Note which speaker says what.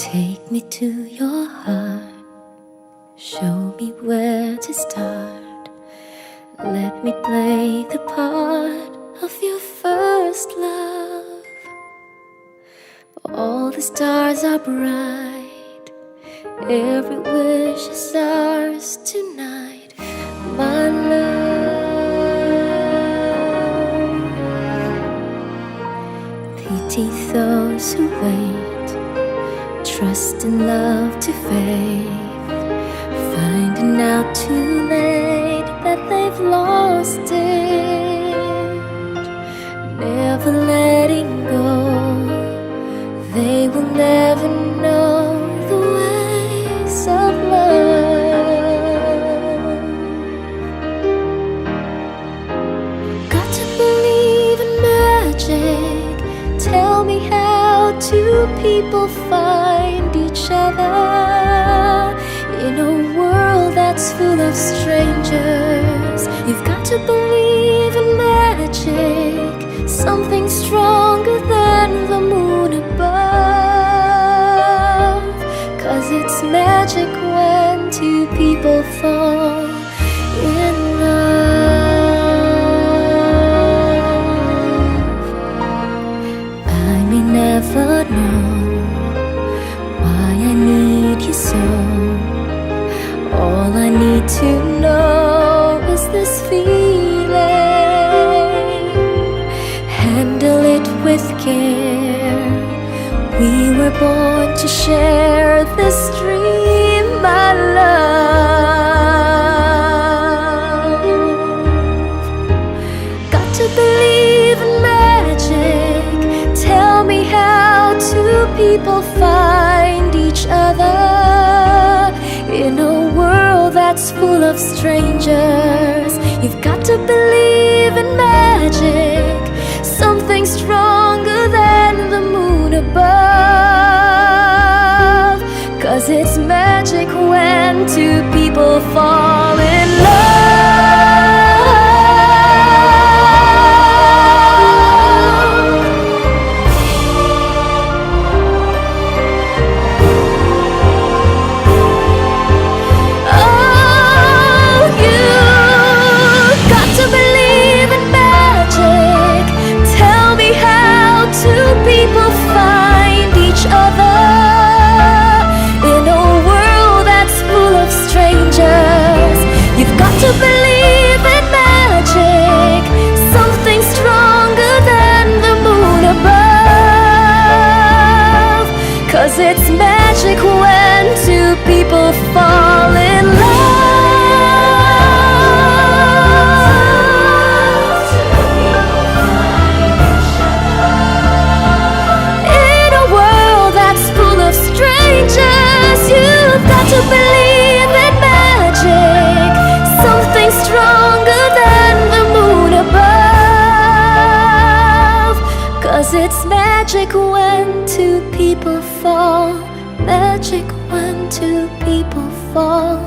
Speaker 1: Take me to your heart, show me where to start. Let me play the part of your first love. All the stars are bright, every wish is ours tonight, my love. Pity those who wait, trust and love to faith, finding out too late that they've lost it. Never letting go, they will never know the ways of love. Got to believe in magic. Tell me how two people find each other in a world that's full of strangers. You've got to believe in magic, something stronger than the moon above. 'Cause it's magic when two people fall in love. I may never know why I need you so. All I need to know is this feeling. Handle it with care. We were born to share this dream, my love. Got to believe in magic. Tell me how two people find each other in a world that's full of strangers. You've got to believe in magic, something stronger than the moon above. 'Cause it's magic when two people fall in love. To believe in magic, something stronger than the moon above. 'Cause it's magic when two people fall in love. In a world that's full of strangers, you've got to believe in magic, something stronger than the moon above. 'Cause it's magic when two people fall, magic when two people fall.